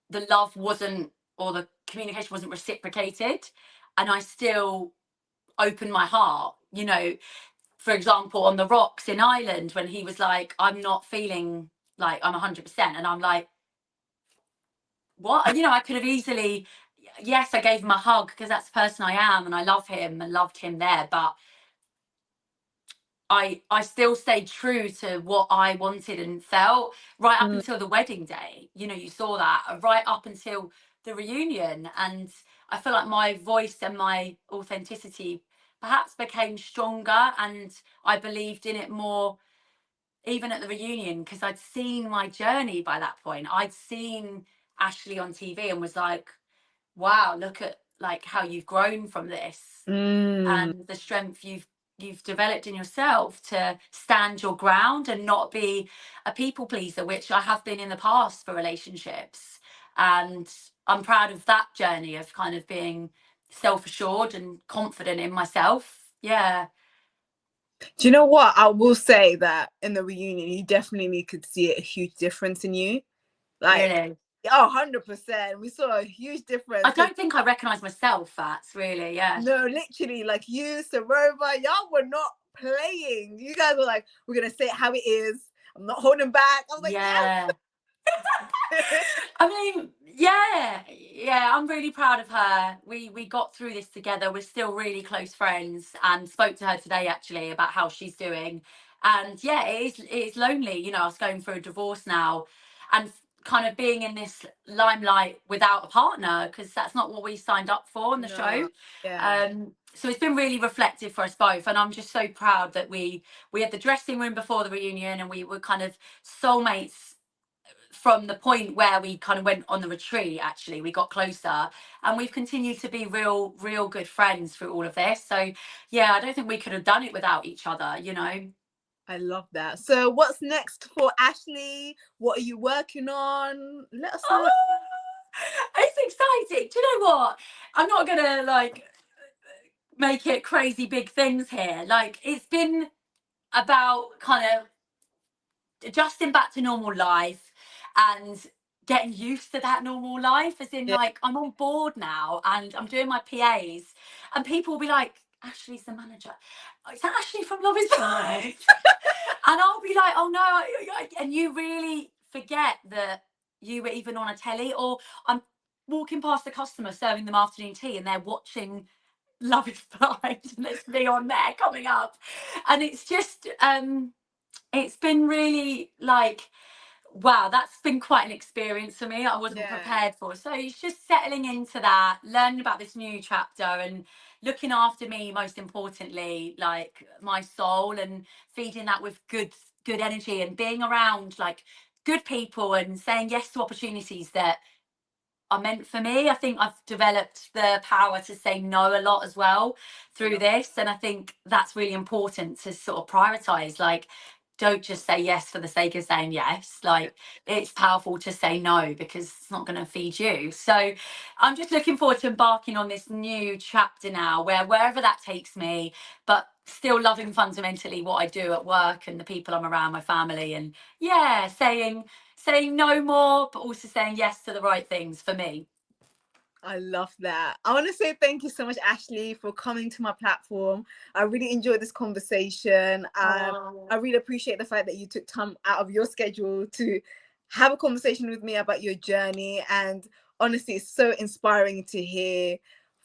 the love wasn't, or the communication wasn't reciprocated, and I still opened my heart. For example, on the rocks in Ireland, when he was like, "I'm not feeling like I'm 100%," and I'm like, what, you know, I could have easily, yes, I gave him a hug because that's the person I am and I love him and loved him there, but I still stayed true to what I wanted and felt right up Mm, until the wedding day. You know, you saw that right up until the reunion. And I feel like my voice and my authenticity perhaps became stronger and I believed in it more even at the reunion because I'd seen my journey by that point. I'd seen Ashleigh on TV and was like, wow, look at like how you've grown from this mm. and the strength you've developed in yourself to stand your ground and not be a people pleaser, which I have been in the past for relationships. And I'm proud of that journey of kind of being self-assured and confident in myself. Yeah. Do you know what? I will say that in the reunion, you definitely could see a huge difference in you. Like, Really. oh, 100%. We saw a huge I difference because don't think I recognise myself, that's really, yeah. no, literally, like you, Sarova, y'all were not playing. You guys were like, we're gonna say it how it is. I'm not holding back. I was like, Yeah. yes. I mean, yeah, I'm really proud of her. We got through this together. We're still really close friends, and spoke to her today actually about how she's doing. And yeah, it is lonely. You know, I was going through a divorce now, and kind of being in this limelight without a partner because that's not what we signed up for on the show. No, yeah. So it's been really reflective for us both, and I'm just so proud that we had the dressing room before the reunion, and we were kind of soulmates from the point where we kind of went on the retreat. Actually, we got closer and we've continued to be real good friends through all of this. So yeah, I don't think we could have done it without each other, you know. I love that. So, what's next for Ashleigh? What are you working on? Let us know. Oh, it's exciting. Do you know what, I'm not gonna like make it crazy big things here. Like, it's been about kind of adjusting back to normal life and getting used to that normal life, as in Yeah. like I'm on board now and I'm doing my PAs and people will be like, Ashleigh's the manager, is that Ashleigh from Love Is Blind? And I'll be like, oh no, and you really forget that you were even on a telly, or I'm walking past the customer serving them afternoon tea and they're watching Love Is Blind and there's me on there coming up. And it's just it's been really like, wow, that's been quite an experience for me. I wasn't Yeah. prepared for. So it's just settling into that, learning about this new chapter and looking after me, most importantly, like my soul, and feeding that with good energy and being around like good people and saying yes to opportunities that are meant for me. I think I've developed the power to say no a lot as well through this. And I think that's really important to sort of prioritize. Like, don't just say yes for the sake of saying yes. Like, it's powerful to say no because it's not going to feed you. So I'm just looking forward to embarking on this new chapter now, where wherever that takes me, but still loving fundamentally what I do at work and the people I'm around, my family, and yeah, saying no more, but also saying yes to the right things for me. I love that. I want to say thank you so much, Ashleigh, for coming to my platform. I really enjoyed this conversation. I Oh, really appreciate the fact that you took time out of your schedule to have a conversation with me about your journey. And honestly, it's so inspiring to hear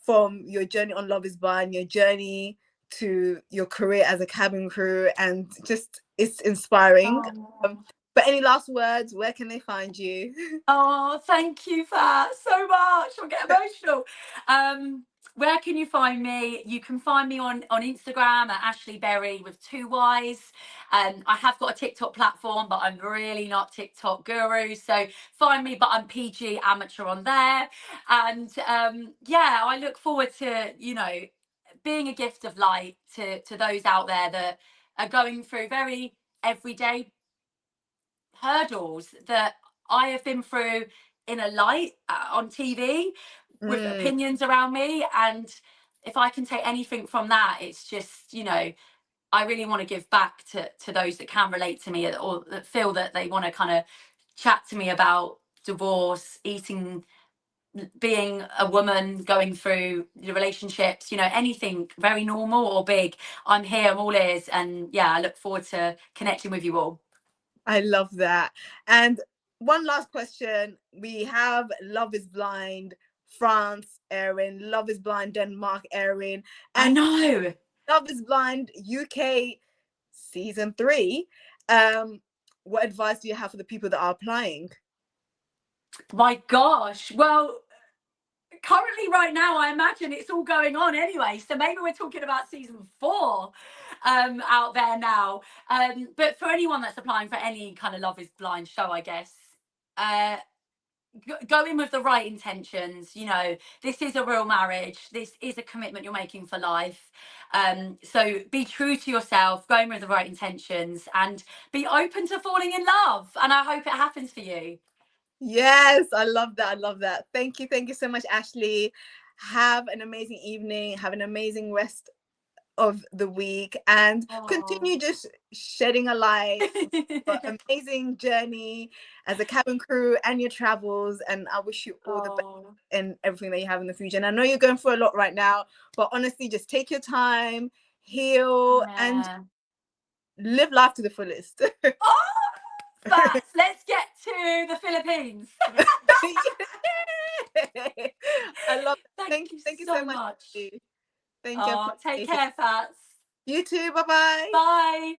from your journey on Love Is Blind, your journey to your career as a cabin crew, and just it's inspiring. Um, oh. but any last words? Where can they find you? Oh, thank you for that so much. I'm getting emotional. Um, where can you find me? You can find me on Instagram at Ashleigh Berry with 2 Y's. I have got a TikTok platform, but I'm really not TikTok guru. So find me, but I'm PG amateur on there. And yeah, I look forward to, you know, being a gift of light to those out there that are going through very everyday hurdles that I have been through in a light on TV with Mm, opinions around me. And if I can take anything from that, it's just, you know, I really want to give back to those that can relate to me or that feel that they want to kind of chat to me about divorce, eating, being a woman, going through the relationships, you know, anything very normal or big. I'm here, I'm all ears. And yeah, I look forward to connecting with you all. I love that. And one last question. We have Love is Blind France airing, Love is Blind Denmark airing, and I know. Love is Blind UK season 3. What advice do you have for the people that are applying? My gosh. Well, currently right now I imagine it's all going on anyway, so maybe we're talking about season 4 out there now. But for anyone that's applying for any kind of Love is Blind show, I guess, go in with the right intentions. You know, this is a real marriage, this is a commitment you're making for life. So be true to yourself, go in with the right intentions, and be open to falling in love, and I hope it happens for you. Yes, I love that. I love that. Thank you so much, Ashleigh. Have an amazing evening, have an amazing rest of the week, and continue just shedding a light for amazing journey as a cabin crew and your travels. And I wish you all the best in everything that you have in the future. And I know you're going through a lot right now, but honestly, just take your time, heal, and live life to the fullest. But let's get to the Philippines. I love that. Thank you so much. Thank you. Take care, Fats. You too. Bye-bye. Bye.